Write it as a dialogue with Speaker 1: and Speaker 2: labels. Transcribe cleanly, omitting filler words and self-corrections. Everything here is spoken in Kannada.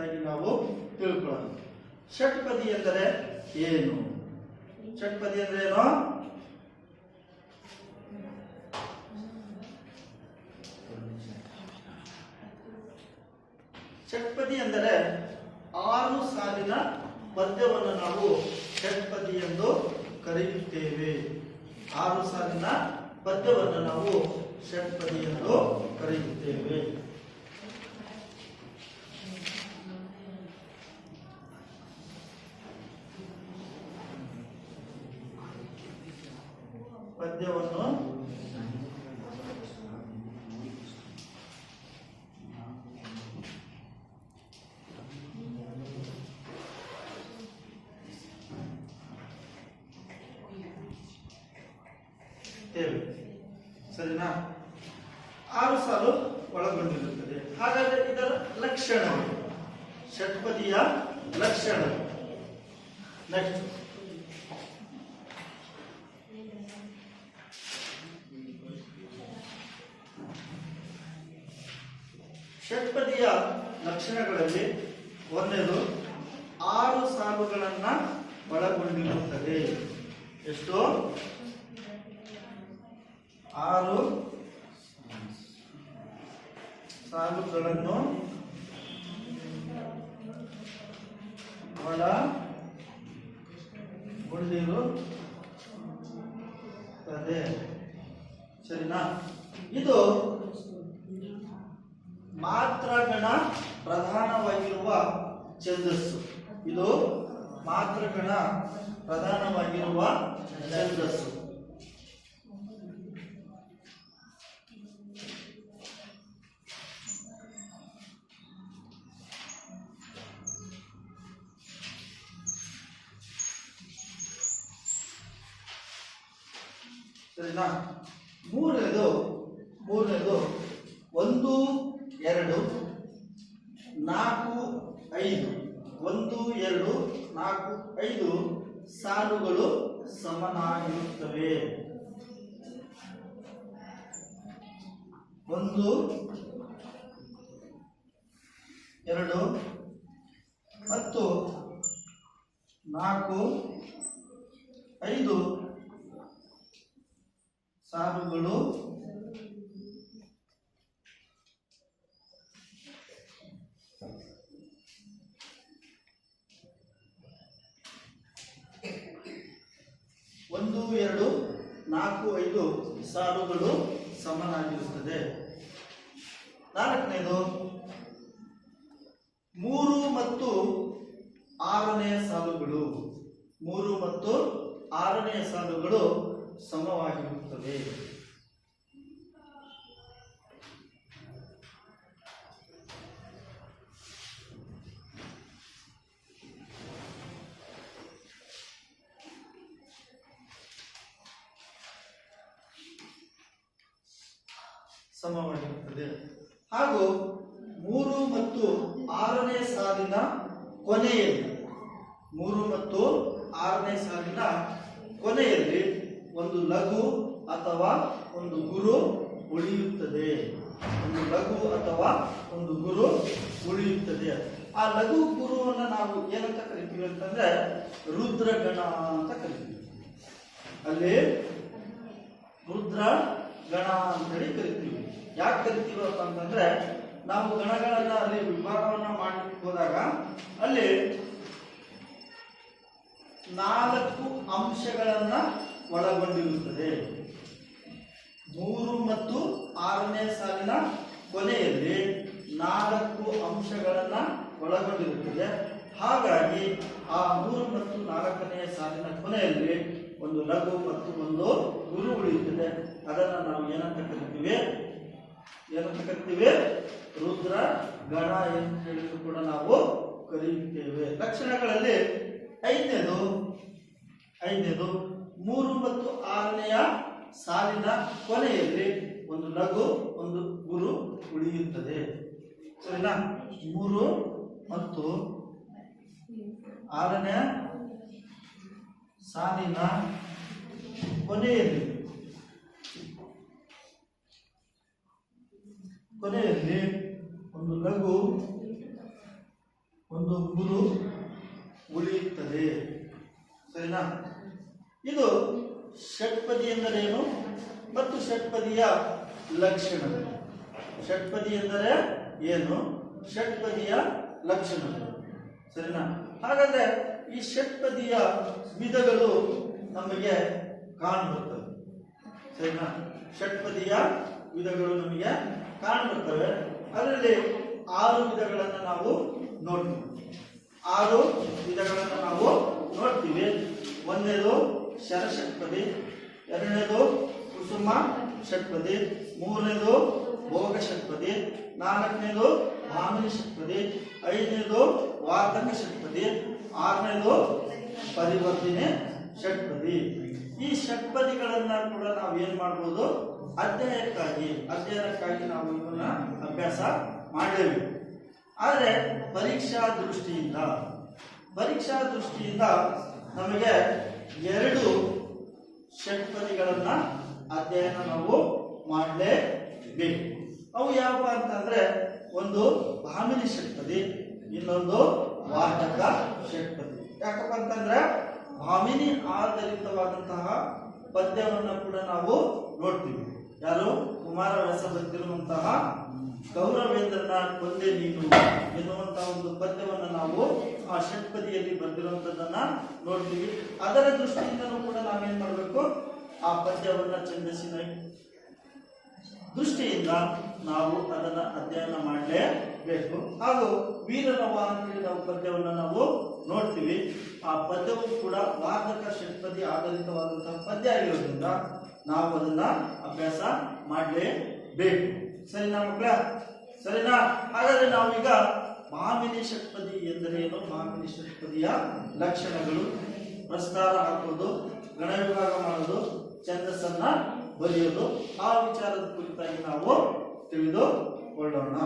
Speaker 1: ಎಂಬುದಾಗಿ ನಾವು ತಿಳ್ಕೊಳ್ಳೋಣ. ಷಟ್ಪದಿ ಎಂದರೆ ಏನು? ಷಟ್ಪದಿ ಅಂದ್ರೆ ಏನು? ಷಟ್ಪದಿ ಎಂದರೆ 6 ಸಾಲಿನ ಪದ್ಯವನ್ನು ನಾವು ಷಟ್ಪದಿ ಎಂದು ಕರೆಯುತ್ತೇವೆ. 6 ಸಾಲಿನ ಪದ್ಯವನ್ನು ನಾವು ಷಟ್ಪದಿ ಎಂದು ಕರೆಯುತ್ತೇವೆ. ಪದ್ಯವನ್ನು ಸರಿನಾ? 6 ಸಾಲು ಒಳಗೊಂಡಿರುತ್ತದೆ. ಹಾಗಾದರೆ ಇದರ ಲಕ್ಷಣಗಳು, ಷಟ್ಪದಿಯ ಲಕ್ಷಣಗಳು. ನೆಕ್ಸ್ಟ್ ಷಟ್ಪದಿಯ ಲಕ್ಷಣಗಳಲ್ಲಿ ಒಂದನೇದು 6 ಸಾಲುಗಳನ್ನ ಒಳಗೊಂಡಿರುತ್ತದೆ. ಎಷ್ಟು? 6 ಸಾಲುಗಳನ್ನು ಒಳಗೊಂಡಿರುತ್ತದೆ. ಸರಿನಾ? ಇದು ಮಾತ್ರಗಣ ಪ್ರಧಾನವಾಗಿರುವ ಛಂದಸ್ಸು. ಇದು ಮಾತ್ರಗಣ ಪ್ರಧಾನವಾಗಿರುವ ಛಂದಸ್ಸು. ಸರಿನಾ? ಮೂರನೇದು 1 2 4 5 1 2 4 5 ಸಾಲುಗಳು ಸಮನಾಗಿರುತ್ತವೆ. 1 2 ಮತ್ತು 4 5 ಸಾಲುಗಳು ಒಂದು 2 4 5 ಸಾಲುಗಳು ಸಮನಾಗಿರುತ್ತದೆ. ನಾಲ್ಕನೇದು 3 ಮತ್ತು 6ನೇ ಸಾಲುಗಳು 3 ಮತ್ತು 6ನೇ ಸಾಲುಗಳು ಸಮವಾಗಿರುತ್ತವೆ. ಸಮವಾಗಿರುತ್ತದೆ. ಹಾಗೂ 3 ಮತ್ತು 6ನೇ ಸಾಲಿನ ಕೊನೆಯಲ್ಲಿ 3 ಮತ್ತು 6ನೇ ಸಾಲಿನ ಕೊನೆಯಲ್ಲಿ ಒಂದು ಲಘು ಅಥವಾ ಒಂದು ಗುರು ಉಳಿಯುತ್ತದೆ. ಒಂದು ಲಘು ಅಥವಾ ಒಂದು ಗುರು ಉಳಿಯುತ್ತದೆ. ಆ ಲಘು ಗುರುವನ್ನು ನಾವು ಏನಂತ ಕರಿತೀವಿ ಅಂತಂದ್ರೆ ರುದ್ರಗಣ ಅಂತ ಕರಿತೀವಿ. ಅಲ್ಲಿ ರುದ್ರಗಣ ಅಂತೇಳಿ ಕರಿತೀವಿ. ಯಾಕೆ ಕರಿತೀವಿ ಅಂತಂದ್ರೆ ನಾವು ಗಣಗಳನ್ನ ಅಲ್ಲಿ ವಿಭಾಗವನ್ನ ಮಾಡಲಿಕ್ಕೆ ಹೋದಾಗ ಅಲ್ಲಿ 4 ಅಂಶಗಳನ್ನ ಒಳಗೊಂಡಿರುತ್ತದೆ. 3 ಮತ್ತು 6ನೇ ಸಾಲಿನ ಕೊನೆಯಲ್ಲಿ 4 ಅಂಶಗಳನ್ನ ಒಳಗೊಂಡಿರುತ್ತದೆ. ಹಾಗಾಗಿ ಆ 3 ಮತ್ತು 4ನೇ ಸಾಲಿನ ಕೊನೆಯಲ್ಲಿ ಒಂದು ಲಘು ಮತ್ತು ಒಂದು ಗುರು ಉಳಿಯುತ್ತದೆ. ಅದನ್ನು ನಾವು ಏನಂತ ಕರಿತೀವಿ? ರುದ್ರ ಗಣ ಎಂದು ಹೇಳಿದ್ರು ಕೂಡ ನಾವು ಕರೆಯುತ್ತೇವೆ. ಲಕ್ಷಣಗಳಲ್ಲಿ ಐದನೇದು 3 ಮತ್ತು 6ನೇಯ ಸಾಲಿನ ಕೊನೆಯಲ್ಲಿ ಒಂದು ಲಘು ಒಂದು ಗುರು ಉಳಿಯುತ್ತದೆ. ಸರಿನಾ? 3 ಮತ್ತು 6ನೇ ಸಾಲಿನ ಕೊನೆಯಲ್ಲಿ ಒಂದು ಲಘು ಒಂದು ಗುರು ಉಳಿಯುತ್ತದೆ. ಸರಿನಾ? ಇದು ಷಟ್ಪದಿ ಎಂದರೇನು ಮತ್ತು ಷಟ್ಪದಿಯ ಲಕ್ಷಣಗಳು. ಷಟ್ಪದಿ ಎಂದರೆ ಏನು, ಷಟ್ಪದಿಯ ಲಕ್ಷಣಗಳು. ಸರಿನಾ? ಹಾಗಾದ್ರೆ ಈ ಷಟ್ಪದಿಯ ವಿಧಗಳು ನಮಗೆ ಕಾಣಬರ್ತವೆ. ಸರಿನಾ? ಷಟ್ಪದಿಯ ವಿಧಗಳು ನಮಗೆ ಕಾಣಬರ್ತವೆ. ಅದರಲ್ಲಿ 6 ವಿಧಗಳನ್ನು ನಾವು ನೋಡ್ತೀವಿ. 6 ವಿಧಗಳನ್ನು ನಾವು ನೋಡ್ತೀವಿ. ಒಂದನೇದು ಶರಷಟ್ಪದಿ, ಎರಡನೇದು ಕುಸುಮ ಷಟ್ಪದಿ, ಮೂರನೇದು ಭೋಗ ಷಟ್ಪದಿ, ನಾಲ್ಕನೇದು ಭಾಮಿನಿ ಷಟ್ಪದಿ, ಐದನೇದು ವಾರ್ಧಕ ಷಟ್ಪದಿ, ಆರನೇದು ಪರಿವರ್ತಿನಿ ಷಟ್ಪದಿ. ಈ ಷಟ್ಪದಿಗಳನ್ನ ಕೂಡ ನಾವು ಏನ್ ಮಾಡ್ಬೋದು, ಅಧ್ಯಯನಕ್ಕಾಗಿ ನಾವು ಇವನ್ನ ಅಭ್ಯಾಸ ಮಾಡಲೇಬೇಕು. ಆದರೆ ಪರೀಕ್ಷಾ ದೃಷ್ಟಿಯಿಂದ ನಮಗೆ 2 ಷಟ್ಪದಿಗಳನ್ನ ಅಧ್ಯಯನ ನಾವು ಮಾಡಲೇಬೇಕು. ಅವು ಯಾವಪ್ಪ ಅಂತಂದ್ರೆ, ಒಂದು ಭಾಮಿನಿ ಷಟ್ಪದಿ, ಇನ್ನೊಂದು ವಾರ್ಧಕ ಷಟ್ಪದಿ. ಯಾಕಪ್ಪ ಅಂತಂದ್ರೆ ಭಾಮಿನಿ ಆಧಾರಿತವಾದಂತಹ ಪದ್ಯವನ್ನು ಕೂಡ ನಾವು ನೋಡ್ತೀವಿ. ಯಾರು? ಕುಮಾರವ್ಯಾಸ ಬರೆದಿರುವಂತಹ ಗೌರವೇಂದ್ರನ ಕೊಂದೆ ನೀನು ಎನ್ನುವಂತಹ ಒಂದು ಪದ್ಯವನ್ನು ನಾವು ಆ ಷಟ್ಪದಿಯಲ್ಲಿ ಬರೆದಿರುವಂತದ್ದನ್ನ ನೋಡ್ತೀವಿ. ಅದರ ದೃಷ್ಟಿಯಿಂದನೂ ಕೂಡ ನಾವೇನ್ ಮಾಡಬೇಕು, ಆ ಪದ್ಯವನ್ನ ಛಂದಸ್ಸಿನ ದೃಷ್ಟಿಯಿಂದ ನಾವು ಅದನ್ನ ಅಧ್ಯಯನ ಮಾಡಲೇಬೇಕು. ಹಾಗೂ ವೀರನವ ಅಂತೇಳಿ ನಾವು ಪದ್ಯವನ್ನು ನಾವು ನೋಡ್ತೀವಿ. ಆ ಪದ್ಯವು ಕೂಡ ವಾರ್ಧಕ ಷಟ್ಪದಿ ಆಧಾರಿತವಾದಂತಹ ಪದ್ಯ ಆಗಿರೋದ್ರಿಂದ ನಾವು ಅದನ್ನ ಅಭ್ಯಾಸ ಮಾಡಲೇಬೇಕು. ಸರಿನಾ ಮಕ್ಕಳ? ಸರಿನಾ? ಹಾಗಾದ್ರೆ ನಾವೀಗ ಭಾಮಿನಿ ಷಟ್ಪದಿ ಎಂದರೇನು, ಭಾಮಿನಿ ಷಟ್ಪದಿಯ ಲಕ್ಷಣಗಳು, ಪ್ರಸ್ತಾರ ಹಾಕೋದು, ಗಣವಿಭಾಗ ಮಾಡೋದು, ಛಂದಸ್ಸನ್ನ ಬರೆಯೋದು, ಆ ವಿಚಾರದ ಕುರಿತಾಗಿ ನಾವು ತಿಳಿದುಕೊಳ್ಳೋಣ.